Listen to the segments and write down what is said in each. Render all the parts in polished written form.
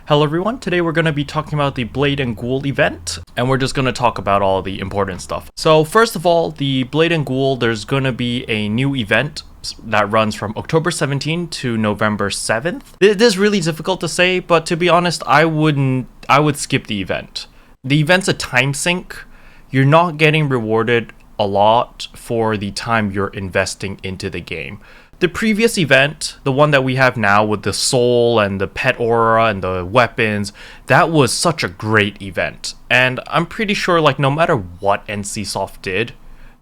Hello everyone, today we're going to be talking about the Blade and Ghoul event, and we're just going to talk about all the important stuff. So first of all, the Blade and Ghoul, there's going to be a new event that runs from October 17th to November 7th. It is really difficult to say, but to be honest, I would skip the event. The event's a time sink. You're not getting rewarded a lot for the time you're investing into the game. The previous event, the one that we have now with the soul and the pet aura and the weapons, that was such a great event. And I'm pretty sure like no matter what NCSoft did,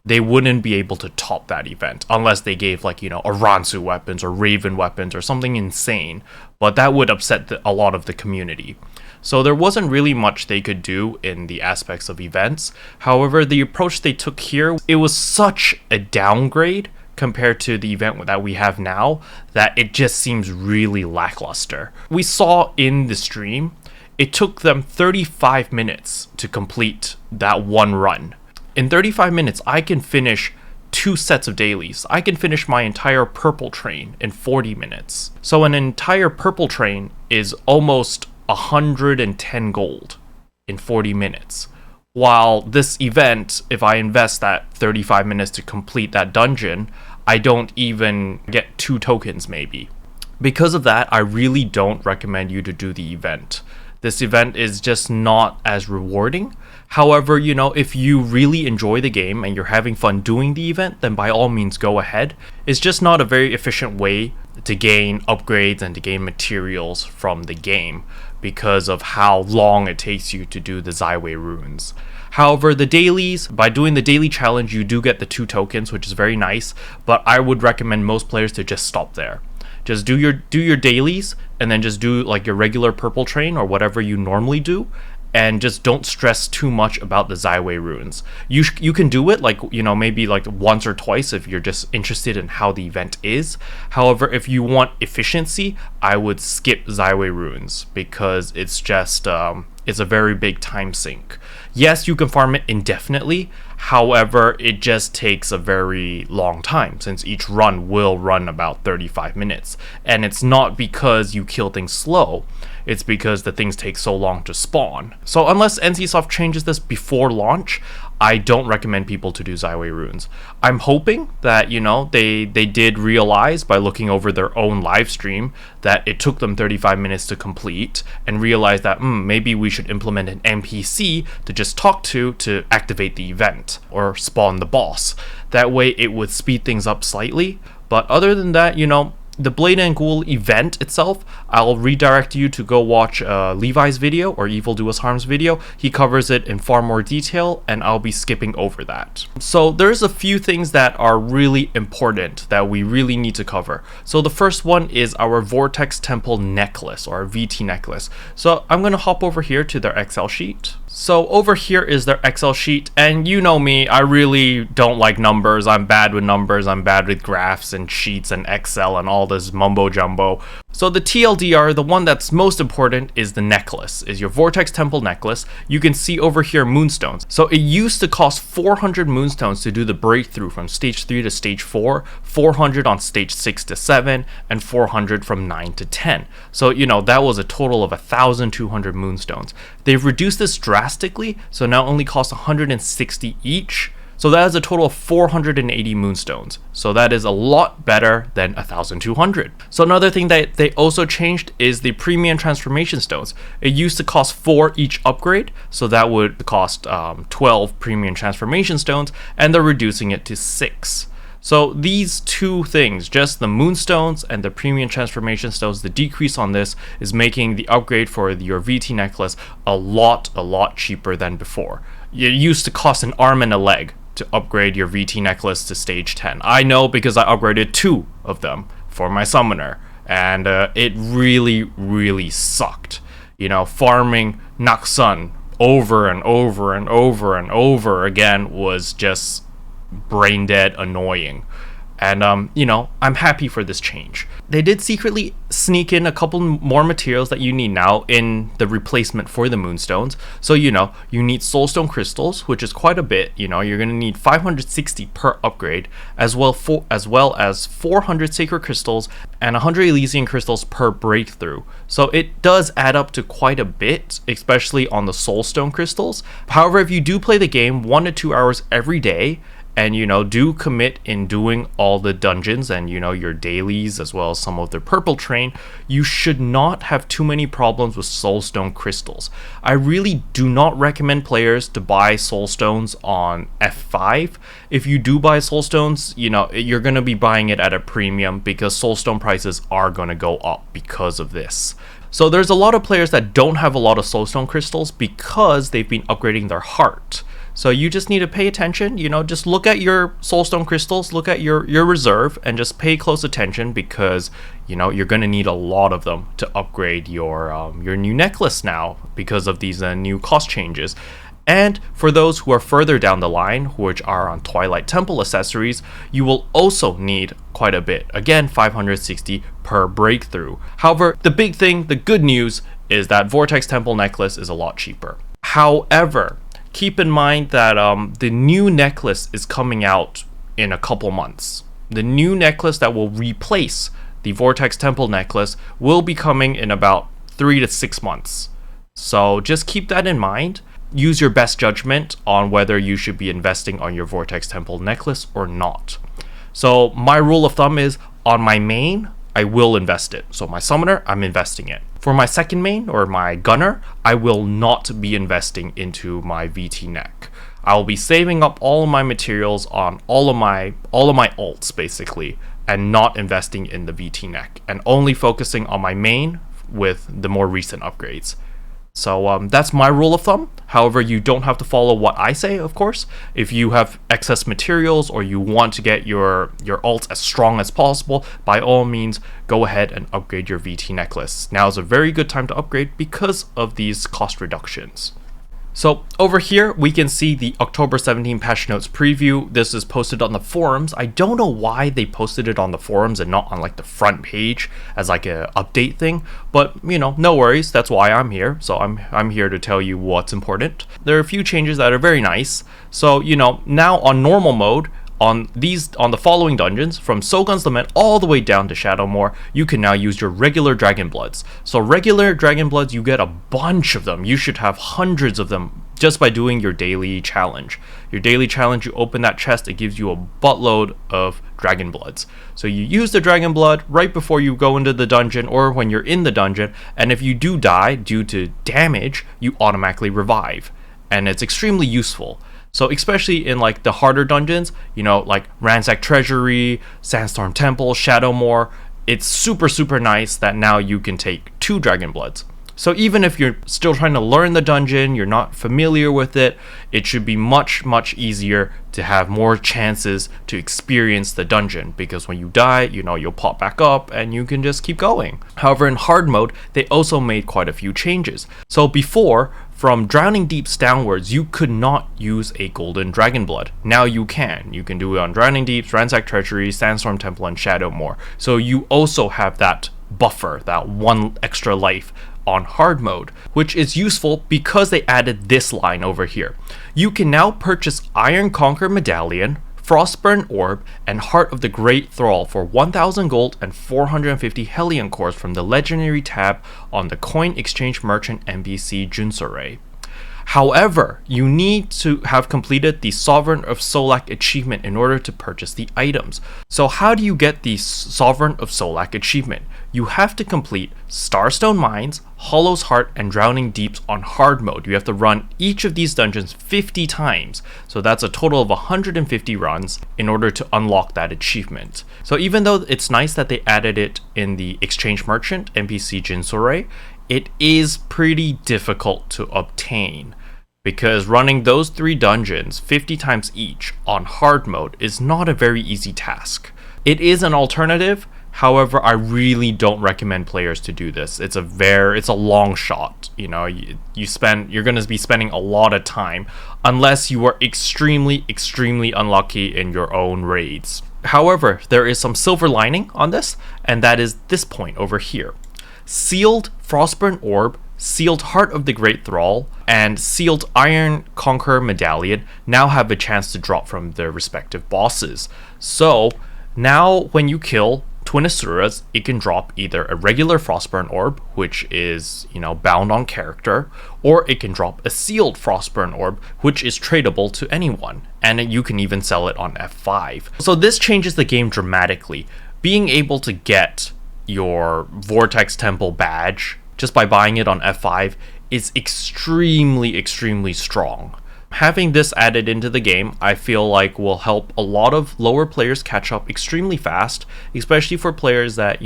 they wouldn't be able to top that event unless they gave like, you know, Aransu weapons or Raven weapons or something insane. But that would upset a lot of the community. So there wasn't really much they could do in the aspects of events. However, the approach they took here, it was such a downgrade compared to the event that we have now, that it just seems really lackluster. We saw in the stream, it took them 35 minutes to complete that one run. In 35 minutes, I can finish 2 sets of dailies. I can finish my entire purple train in 40 minutes. So an entire purple train is almost 110 gold in 40 minutes. While this event, if I invest that 35 minutes to complete that dungeon, I don't even get 2 tokens maybe. Because of that, I really don't recommend you to do the event. This event is just not as rewarding. However, you know, if you really enjoy the game and you're having fun doing the event, then by all means go ahead. It's just not a very efficient way to gain upgrades and to gain materials from the game because of how long it takes you to do the Zyway runes. However, the dailies, by doing the daily challenge, you do get the 2 tokens, which is very nice, but I would recommend most players to just stop there. Just do your dailies and then just do like your regular purple train or whatever you normally do, and just don't stress too much about the Zyway runes. You can do it like, you know, maybe like once or twice if you're just interested in how the event is. However, if you want efficiency, I would skip Zyway runes because it's just it's a very big time sink. Yes, you can farm it indefinitely. However, it just takes a very long time since each run will run about 35 minutes. And it's not because you kill things slow, it's because the things take so long to spawn. So unless NCSoft changes this before launch, I don't recommend people to do Zyway runes. I'm hoping that, you know, they did realize by looking over their own live stream that it took them 35 minutes to complete and realize that maybe we should implement an NPC to just talk to activate the event or spawn the boss. That way it would speed things up slightly. But other than that, you know, the Blade and Ghoul event itself, I'll redirect you to go watch Levi's video or Evil Do Us Harm's video. He covers it in far more detail, and I'll be skipping over that. So there's a few things that are really important that we really need to cover. So the first one is our Vortex Temple necklace or VT necklace. So I'm going to hop over here to their Excel sheet. So over here is their Excel sheet, and you know me, I really don't like numbers. I'm bad with numbers, I'm bad with graphs and sheets and Excel and all this mumbo jumbo. So the TLDR, the one that's most important is the necklace, is your Vortex Temple necklace. You can see over here moonstones. So it used to cost 400 moonstones to do the breakthrough from stage 3 to stage 4, 400 on stage 6 to 7, and 400 from 9 to 10. So, you know, that was a total of 1,200 moonstones. They've reduced this drastically, so now only costs 160 each. So that is a total of 480 moonstones. So that is a lot better than 1,200. So another thing that they also changed is the premium transformation stones. It used to cost 4 each upgrade, so that would cost 12 premium transformation stones, and they're reducing it to 6. So these 2 things, just the moonstones and the premium transformation stones, the decrease on this is making the upgrade for your VT necklace a lot cheaper than before. It used to cost an arm and a leg to upgrade your VT necklace to stage 10. I know because I upgraded 2 of them for my summoner, and it really sucked. You know, farming Naksun over and over again was just brain dead annoying. And you know, I'm happy for this change. They did secretly sneak in a couple more materials that you need now in the replacement for the moonstones. So you know, you need soulstone crystals, which is quite a bit. You know, you're gonna need 560 per upgrade, as well as 400 sacred crystals and 100 Elysian crystals per breakthrough. So it does add up to quite a bit, especially on the soulstone crystals. However, if you do play the game 1 to 2 hours every day, and you know, do commit in doing all the dungeons and you know, your dailies as well as some of the purple train, you should not have too many problems with soulstone crystals. I really do not recommend players to buy soulstones on F5. If you do buy soulstones, you know, you're going to be buying it at a premium because soulstone prices are going to go up because of this. So there's a lot of players that don't have a lot of soulstone crystals because they've been upgrading their heart. So you just need to pay attention, you know, just look at your soulstone crystals, look at your reserve, and just pay close attention because, you know, you're going to need a lot of them to upgrade your new necklace now because of these new cost changes. And for those who are further down the line, which are on Twilight Temple accessories, you will also need quite a bit. Again, 560 per breakthrough. However, the big thing, the good news, is that Vortex Temple necklace is a lot cheaper. However, keep in mind that the new necklace is coming out in a couple months. The new necklace that will replace the Vortex Temple necklace will be coming in about 3 to 6 months. So just keep that in mind. Use your best judgment on whether you should be investing on your Vortex Temple necklace or not. So my rule of thumb is, on my main, I will invest it. So my summoner, I'm investing it. For my second main or my gunner, I will not be investing into my VT neck. I will be saving up all of my materials on all of my ults basically, and not investing in the VT neck, and only focusing on my main with the more recent upgrades. So that's my rule of thumb. However, you don't have to follow what I say, of course. If you have excess materials or you want to get your ult as strong as possible, by all means, go ahead and upgrade your VT necklace. Now is a very good time to upgrade because of these cost reductions. So over here, we can see the October 17 patch notes preview. This is posted on the forums. I don't know why they posted it on the forums and not on like the front page as like a update thing, but you know, no worries. That's why I'm here. So I'm here to tell you what's important. There are a few changes that are very nice. So, you know, now on normal mode, on the following dungeons, from Sogun's Lament all the way down to Shadowmoor, you can now use your regular Dragon Bloods. So regular Dragon Bloods, you get a bunch of them. You should have hundreds of them just by doing your daily challenge. Your daily challenge, you open that chest, it gives you a buttload of Dragon Bloods. So you use the Dragon Blood right before you go into the dungeon or when you're in the dungeon, and if you do die due to damage, you automatically revive. And it's extremely useful. So especially in like the harder dungeons, you know, like Ransack Treasury, Sandstorm Temple, Shadowmoor, it's super nice that now you can take 2 Dragon Bloods. So even if you're still trying to learn the dungeon, you're not familiar with it, it should be much easier to have more chances to experience the dungeon, because when you die, you know, you'll pop back up and you can just keep going. However, in hard mode, they also made quite a few changes. So before, from Drowning Deeps downwards, you could not use a golden Dragon Blood. Now you can. You can do it on Drowning Deeps, Ransack Treasury, Sandstorm Temple, and Shadowmoor. So you also have that buffer, that 1 extra life on hard mode, which is useful because they added this line over here. You can now purchase Iron Conquer Medallion, Frostburn Orb, and Heart of the Great Thrall for 1000 gold and 450 Hellion cores from the legendary tab on the Coin Exchange Merchant NPC Junsore. However, you need to have completed the Sovereign of Solak achievement in order to purchase the items. So how do you get the Sovereign of Solak achievement? You have to complete Starstone Mines, Hollow's Heart, and Drowning Deeps on hard mode. You have to run each of these dungeons 50 times. So that's a total of 150 runs in order to unlock that achievement. So even though it's nice that they added it in the Exchange Merchant NPC Jinsore, it is pretty difficult to obtain, because running those 3 dungeons 50 times each on hard mode is not a very easy task. It is an alternative, however, I really don't recommend players to do this. It's a long shot. You know, you're going to be spending a lot of time unless you are extremely unlucky in your own raids. However, there is some silver lining on this, and that is this point over here. Sealed Frostburn Orb, Sealed Heart of the Great Thrall, and Sealed Iron Conqueror Medallion now have a chance to drop from their respective bosses. So now when you kill Twin Asuras, it can drop either a regular Frostburn Orb, which is, bound on character, or it can drop a Sealed Frostburn Orb, which is tradable to anyone, and you can even sell it on F5. So this changes the game dramatically. Being able to get your Vortex Temple badge just by buying it on F5 is extremely strong. Having this added into the game, I feel like will help a lot of lower players catch up extremely fast, especially for players that,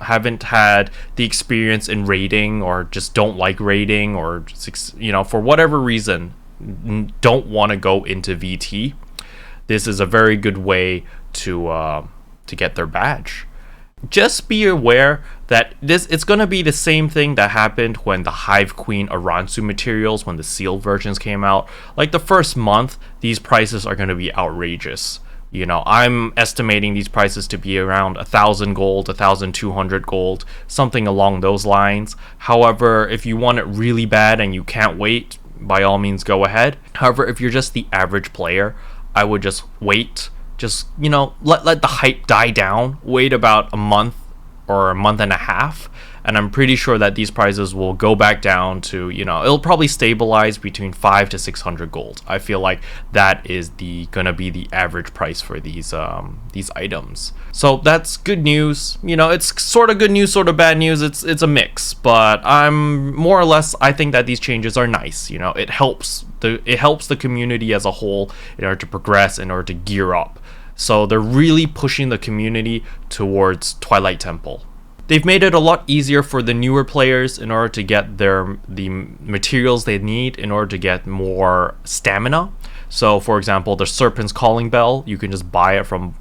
haven't had the experience in raiding, or just don't like raiding, or just, for whatever reason don't want to go into VT. This is a very good way to get their badge. Just be aware that it's going to be the same thing that happened when the Hive Queen Aransu materials, when the sealed versions came out. Like the first month, these prices are going to be outrageous. I'm estimating these prices to be around 1,000 gold, 1,200 gold, something along those lines. However, if you want it really bad and you can't wait, by all means go ahead. However, if you're just the average player, I would just wait. Just, let the hype die down, wait about a month or a month and a half, and I'm pretty sure that these prices will go back down to, it'll probably stabilize between 500 to 600 gold. I feel like that is gonna be the average price for these items. So that's good news. It's sort of good news, sort of bad news. It's a mix, but I'm more or less, I think that these changes are nice. It helps the community as a whole in order to progress, in order to gear up. So they're really pushing the community towards Twilight Temple. They've made it a lot easier for the newer players in order to get the materials they need in order to get more stamina. So for example, the Serpent's Calling Bell, you can just buy it from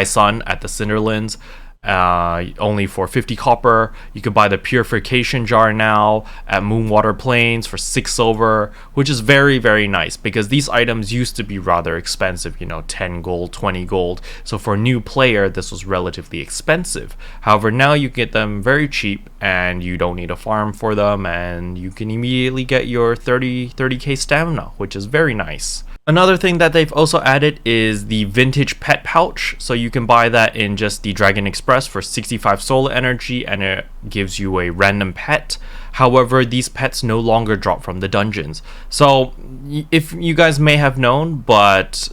Sun at the Cinderlands, only for 50 copper. You can buy the Purification Jar now at Moonwater Plains for 6 silver, which is very nice, because these items used to be rather expensive, 10 gold, 20 gold. So for a new player, this was relatively expensive. However, now you get them very cheap, and you don't need a farm for them, and you can immediately get your 30k stamina, which is very nice. Another thing that they've also added is the vintage pet pouch. So you can buy that in just the Dragon Express for 65 solar energy, and it gives you a random pet. However, these pets no longer drop from the dungeons. So if you guys may have known, but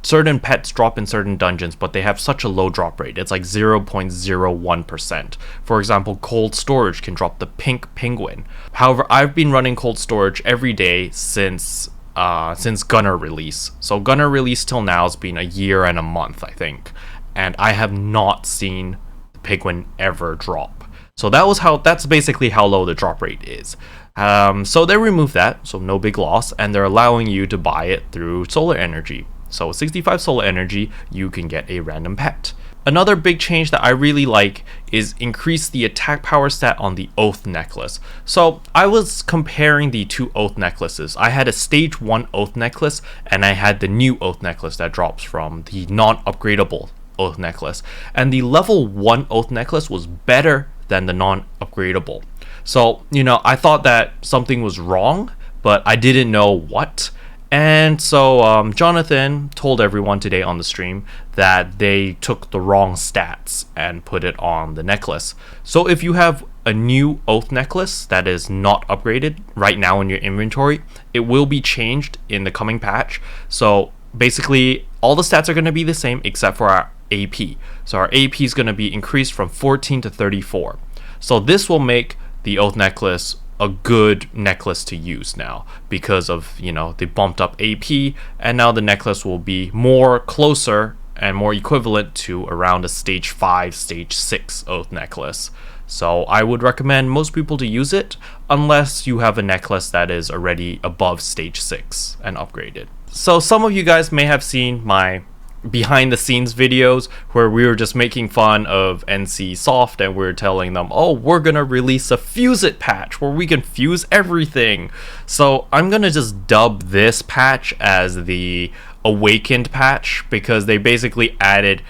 certain pets drop in certain dungeons, but they have such a low drop rate. It's like 0.01%. For example, Cold Storage can drop the pink penguin. However, I've been running Cold Storage every day since Gunner release. So Gunner release till now has been a year and a month, I think, and I have not seen the penguin ever drop. So that's basically how low the drop rate is. So they removed that, so no big loss, and they're allowing you to buy it through solar energy. So with 65 solar energy, you can get a random pet. Another big change that I really like is increase the attack power stat on the Oath necklace. So I was comparing the two Oath necklaces. I had a stage 1 Oath necklace, and I had the new Oath necklace that drops from the non-upgradable Oath necklace. And the level 1 Oath necklace was better than the non-upgradable. So, I thought that something was wrong, but I didn't know what. And so Jonathan told everyone today on the stream that they took the wrong stats and put it on the necklace. So if you have a new Oath necklace that is not upgraded right now in your inventory, it will be changed in the coming patch. So basically all the stats are going to be the same except for our AP. So our AP is going to be increased from 14 to 34. So this will make the Oath necklace a good necklace to use now, because of, they bumped up AP, and now the necklace will be more closer and more equivalent to around a stage 5, stage 6 Oath necklace. So I would recommend most people to use it, unless you have a necklace that is already above stage 6 and upgraded. So some of you guys may have seen my behind the scenes videos where we were just making fun of NC Soft, and we were telling them, oh, we're gonna release a Fuse It patch where we can fuse everything. So I'm gonna just dub this patch as the awakened patch, because they basically added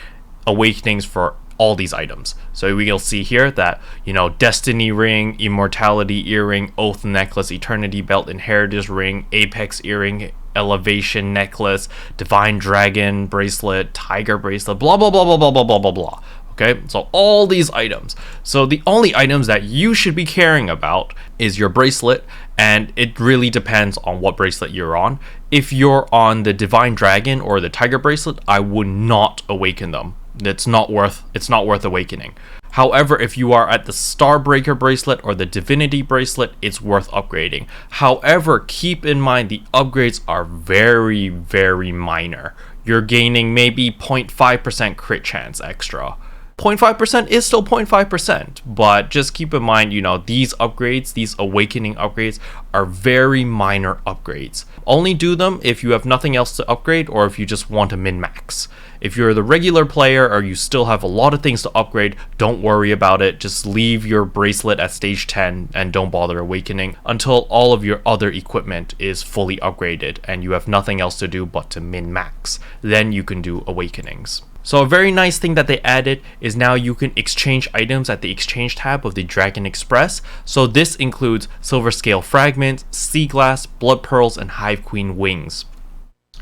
awakenings for all these items. So we'll see here that, you know, Destiny Ring, Immortality Earring, Oath Necklace, Eternity Belt, Inheritance Ring, Apex Earring, Elevation Necklace, Divine Dragon Bracelet, Tiger Bracelet, blah blah blah blah blah blah blah blah blah. Okay, so all these items. So the only items that you should be caring about is your bracelet, and it really depends on what bracelet you're on. If you're on the Divine Dragon or the Tiger Bracelet, I would not awaken them. It's not worth awakening. However, if you are at the Starbreaker bracelet or the Divinity bracelet, it's worth upgrading. However, keep in mind the upgrades are very, very minor. You're gaining maybe 0.5% crit chance extra. 0.5% is still 0.5%, but just keep in mind, you know, these upgrades, these awakening upgrades, are very minor upgrades. Only do them if you have nothing else to upgrade, or if you just want to min-max. If you're the regular player or you still have a lot of things to upgrade, don't worry about it. Just leave your bracelet at stage 10 and don't bother awakening until all of your other equipment is fully upgraded and you have nothing else to do but to min-max. Then you can do awakenings. So a very nice thing that they added is now you can exchange items at the exchange tab of the Dragon Express. So this includes Silver Scale Fragments, Sea Glass, Blood Pearls, and Hive Queen Wings.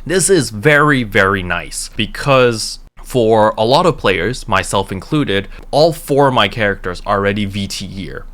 This is very, very nice because for a lot of players, myself included, all 4 of my characters are already VT year.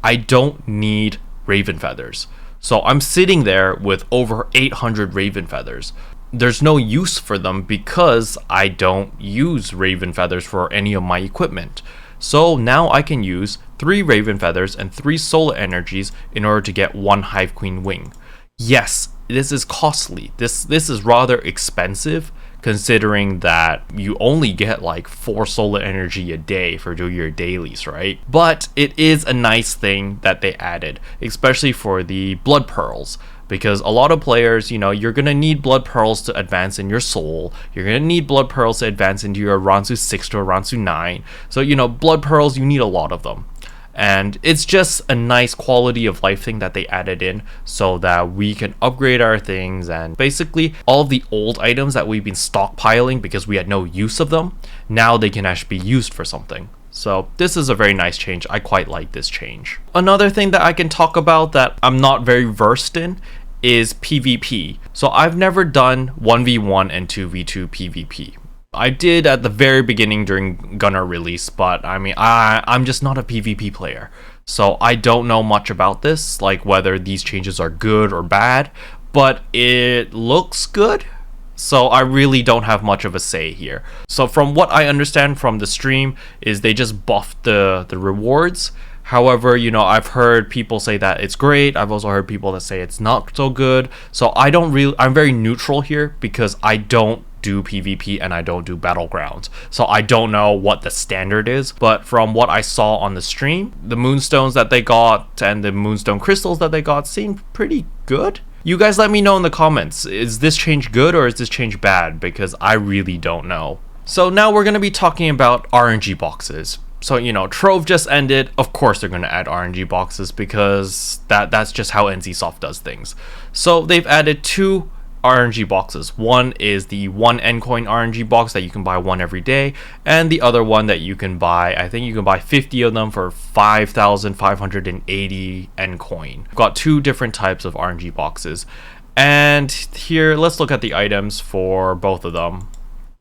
I don't need Raven Feathers. So I'm sitting there with over 800 Raven Feathers. There's no use for them because I don't use Raven Feathers for any of my equipment. So now I can use 3 Raven Feathers and 3 Solar Energies in order to get 1 Hive Queen Wing. Yes, this is costly. This is rather expensive considering that you only get like 4 solar energy a day for doing your dailies, right? But it is a nice thing that they added, especially for the blood pearls. Because a lot of players, you know, you're going to need blood pearls to advance in your soul. You're going to need blood pearls to advance into your Ransu 6 to Ransu 9. So, you know, blood pearls, you need a lot of them. And it's just a nice quality of life thing that they added in so that we can upgrade our things, and basically all of the old items that we've been stockpiling because we had no use of them, now they can actually be used for something. So this is a very nice change. I quite like this change. Another thing that I can talk about that I'm not very versed in is PvP. So I've never done 1v1 and 2v2 PvP. I did at the very beginning during Gunner release, but I mean, I'm just not a PvP player. So I don't know much about this, like whether these changes are good or bad, but it looks good. So I really don't have much of a say here. So from what I understand from the stream is they just buffed the rewards. However, you know, I've heard people say that it's great. I've also heard people that say it's not so good. So I'm very neutral here because I don't do PvP and I don't do battlegrounds, so I don't know what the standard is. But from what I saw on the stream, the moonstones that they got and the moonstone crystals that they got seemed pretty good. You guys let me know in the comments, is this change good or is this change bad, because I really don't know. So now we're going to be talking about RNG boxes. So, you know, Trove just ended. Of course they're going to add RNG boxes because that's just how NCSoft does things. So they've added 2 RNG boxes. One is the 1 Ncoin RNG box that you can buy 1 every day, and the other one that you can buy, I think you can buy 50 of them for 5,580 Ncoin. Got 2 different types of RNG boxes, and here let's look at the items for both of them.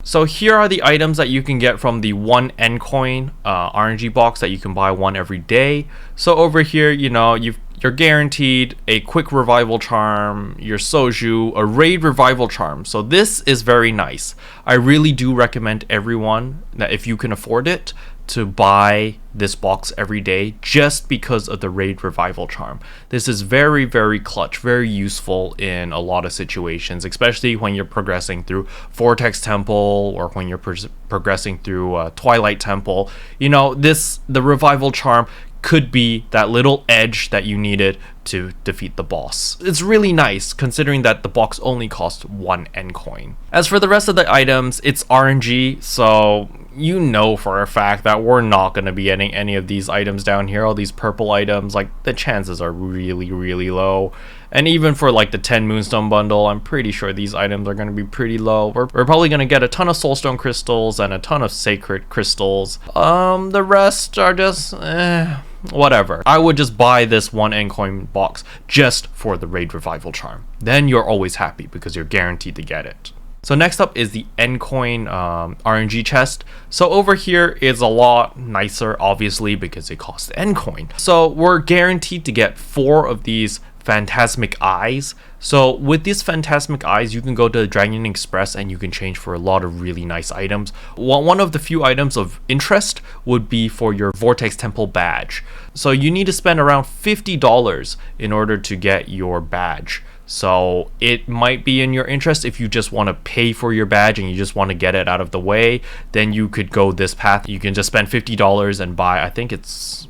So here are the items that you can get from the 1 Ncoin RNG box that you can buy 1 every day. So over here, you know, you're guaranteed a quick revival charm, your soju, a raid revival charm. So this is very nice. I really do recommend everyone that if you can afford it to buy this box every day just because of the raid revival charm. This is very, very clutch, very useful in a lot of situations, especially when you're progressing through Vortex Temple or when you're progressing through Twilight Temple. You know, the revival charm could be that little edge that you needed to defeat the boss. It's really nice considering that the box only costs 1 Ncoin. As for the rest of the items, it's RNG, so you know for a fact that we're not going to be getting any of these items down here, all these purple items. Like, the chances are really, really low. And even for like the 10 Moonstone bundle, I'm pretty sure these items are going to be pretty low. We're probably going to get a ton of Soulstone crystals and a ton of Sacred crystals. The rest are just whatever. I would just buy this one Endcoin box just for the Raid Revival charm. Then you're always happy because you're guaranteed to get it. So next up is the Endcoin RNG chest. So over here is a lot nicer, obviously, because it costs Endcoin. So we're guaranteed to get 4 of these Phantasmic Eyes. So with these Phantasmic Eyes, you can go to the Dragon Express and you can change for a lot of really nice items. One of the few items of interest would be for your Vortex Temple badge. So you need to spend around $50 in order to get your badge. So it might be in your interest if you just want to pay for your badge and you just want to get it out of the way. Then you could go this path. You can just spend $50 and buy, I think it's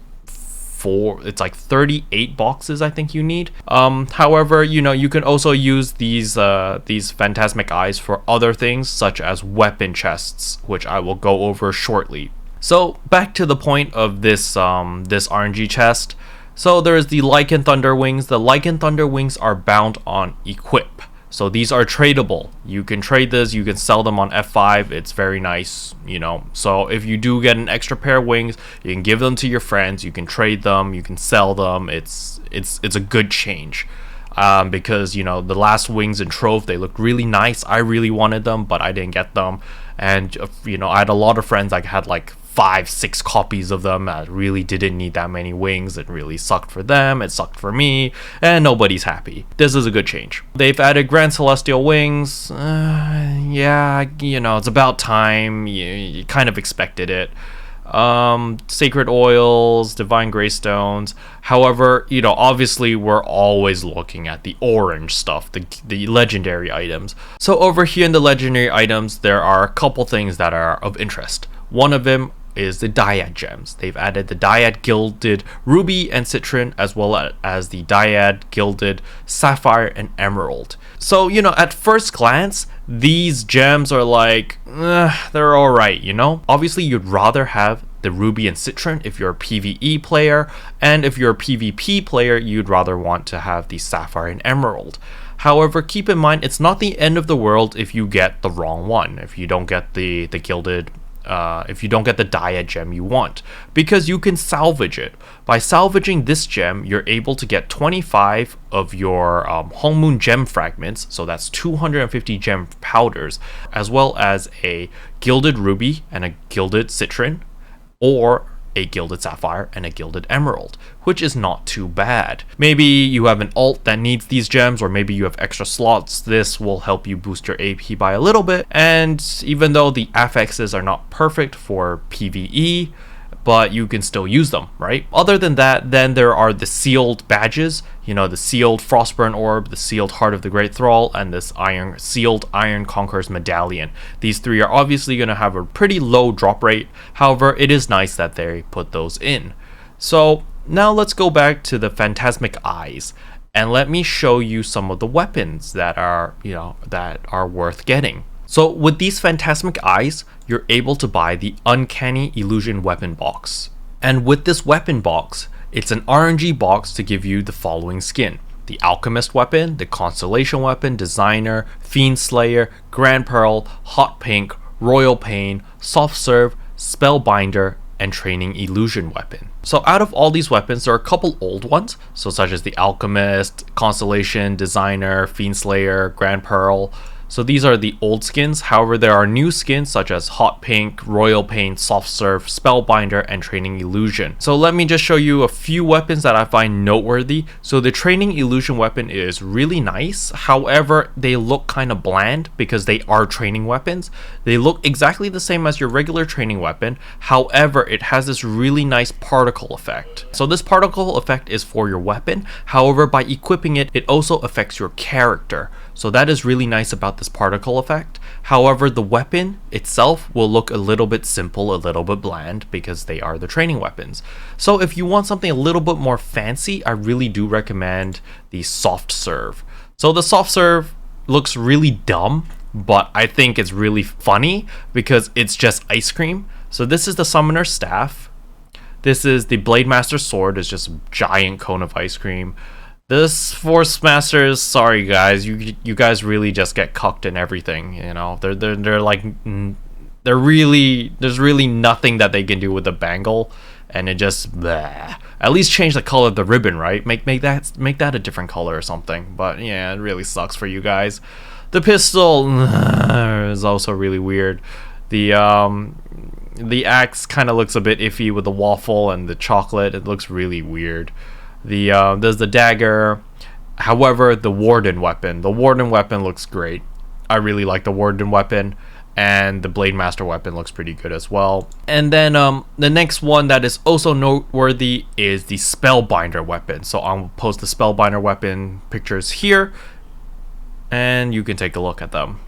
like 38 boxes I think you need. However, you know, you can also use these Phantasmic Eyes for other things, such as weapon chests, which I will go over shortly. So back to the point of this RNG chest. So there's the Lycan Thunder Wings. The Lycan Thunder Wings are bound on equip. So these are tradable. You can trade this, you can sell them on F5. It's very nice, you know. So if you do get an extra pair of wings, you can give them to your friends, you can trade them, you can sell them. It's a good change. Because, you know, the last wings in Trove, they looked really nice. I really wanted them, but I didn't get them. And, you know, I had a lot of friends that had like 5-6 copies of them. I really didn't need that many wings. It really sucked for them, it sucked for me, and nobody's happy. This is a good change. They've added Grand Celestial Wings. Yeah, you know, it's about time. You kind of expected it. Sacred Oils, Divine Greystones. However, you know, obviously we're always looking at the orange stuff, the legendary items. So over here in the legendary items, there are a couple things that are of interest. One of them is the Dyad gems. They've added the Dyad Gilded Ruby and Citron, as well as the Dyad Gilded Sapphire and Emerald. So, you know, at first glance, these gems are like, they're alright, you know? Obviously, you'd rather have the Ruby and Citron if you're a PvE player, and if you're a PvP player, you'd rather want to have the Sapphire and Emerald. However, keep in mind, it's not the end of the world if you get the wrong one, if you don't get the Gilded if you don't get the Dyad gem you want, because you can salvage it. By salvaging this gem, you're able to get 25 of your Whole Moon gem fragments, so that's 250 gem powders, as well as a Gilded Ruby and a Gilded Citron, or a Gilded Sapphire and a Gilded Emerald, which is not too bad. Maybe you have an alt that needs these gems, or maybe you have extra slots. This will help you boost your AP by a little bit, and even though the affixes are not perfect for PvE, but you can still use them, right? Other than that, then there are the sealed badges, you know, the sealed Frostburn Orb, the sealed Heart of the Great Thrall, and this sealed Iron Conqueror's Medallion. These three are obviously going to have a pretty low drop rate. However, it is nice that they put those in. So now let's go back to the Phantasmic Eyes, and let me show you some of the weapons that are, you know, that are worth getting. So with these Phantasmic Eyes, you're able to buy the Uncanny Illusion Weapon Box. And with this weapon box, it's an RNG box to give you the following skin: the Alchemist Weapon, the Constellation Weapon, Designer, Fiend Slayer, Grand Pearl, Hot Pink, Royal Pain, Soft Serve, Spellbinder, and Training Illusion Weapon. So out of all these weapons, there are a couple old ones, so such as the Alchemist, Constellation, Designer, Fiend Slayer, Grand Pearl. So these are the old skins. However, there are new skins such as Hot Pink, Royal Pain, Soft Serve, Spellbinder, and Training Illusion. So let me just show you a few weapons that I find noteworthy. So the Training Illusion weapon is really nice. However, they look kind of bland because they are training weapons. They look exactly the same as your regular training weapon. However, it has this really nice particle effect. So this particle effect is for your weapon. However, by equipping it, it also affects your character. So that is really nice about this particle effect. However, the weapon itself will look a little bit simple, a little bit bland, because they are the training weapons. So if you want something a little bit more fancy, I really do recommend the Soft Serve. So the Soft Serve looks really dumb, but I think it's really funny because it's just ice cream. So this is the Summoner's Staff. This is the Blade Master's Sword. It's just a giant cone of ice cream. This Force Masters, sorry guys, you guys really just get cucked in everything. You know, they're like, there's really nothing that they can do with the bangle, and it just bleh. At least change the color of the ribbon, right? Make that a different color or something. But yeah, it really sucks for you guys. The pistol is also really weird. The axe kind of looks a bit iffy with the waffle and the chocolate. It looks really weird. There's the dagger. However, the Warden weapon looks great. I really like the Warden weapon, and the Blade Master weapon looks pretty good as well. And then the next one that is also noteworthy is the Spellbinder weapon. So I'll post the Spellbinder weapon pictures here, and you can take a look at them.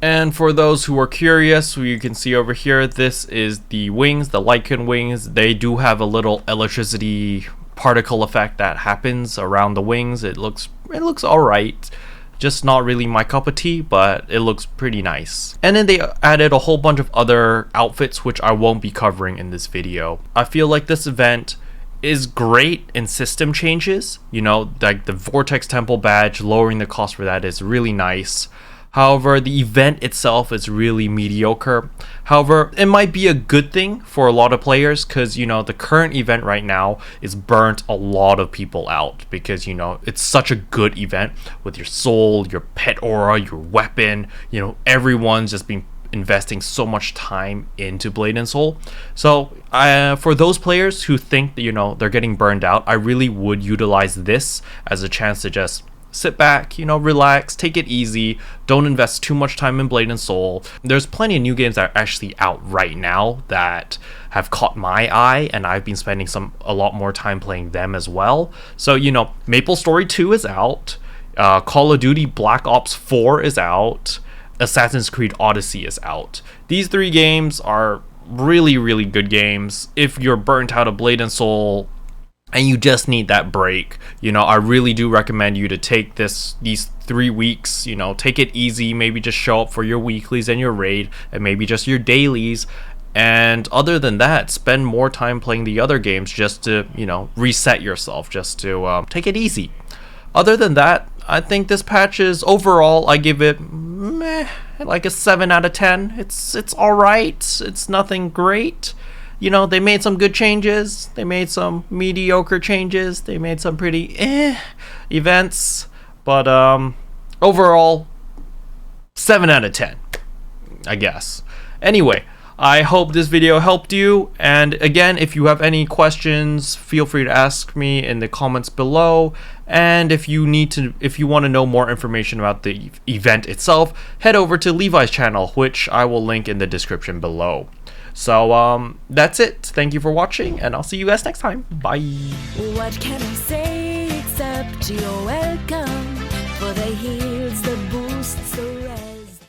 And for those who are curious, you can see over here, this is the wings, the Lycan wings. They do have a little electricity particle effect that happens around the wings. It looks alright. Just not really my cup of tea, but it looks pretty nice. And then they added a whole bunch of other outfits, which I won't be covering in this video. I feel like this event is great in system changes. You know, like the Vortex Temple badge, lowering the cost for that is really nice. However, the event itself is really mediocre. However, it might be a good thing for a lot of players because, you know, the current event right now is burnt a lot of people out because, you know, it's such a good event with your soul, your pet aura, your weapon. You know, everyone's just been investing so much time into Blade and Soul. So for those players who think that, you know, they're getting burned out, I really would utilize this as a chance to just sit back, you know, relax, take it easy, don't invest too much time in Blade and Soul. There's plenty of new games that are actually out right now that have caught my eye, and I've been spending a lot more time playing them as well. So, you know, MapleStory 2 is out, Call of Duty Black Ops 4 is out, Assassin's Creed Odyssey is out. These 3 games are really, really good games. If you're burnt out of Blade and Soul and you just need that break, you know, I really do recommend you to take these 3 weeks, you know, take it easy, maybe just show up for your weeklies and your raid, and maybe just your dailies. And other than that, spend more time playing the other games just to, you know, reset yourself, just to take it easy. Other than that, I think this patch is, overall, I give it meh, like a 7 out of 10. It's alright, it's nothing great. You know, they made some good changes, they made some mediocre changes, they made some pretty events, but overall, 7 out of 10, I guess. Anyway, I hope this video helped you, and again, if you have any questions, feel free to ask me in the comments below, and if you want to know more information about the event itself, head over to Levi's channel, which I will link in the description below. So that's it. Thank you for watching, and I'll see you guys next time. Bye. What can I say except you're welcome?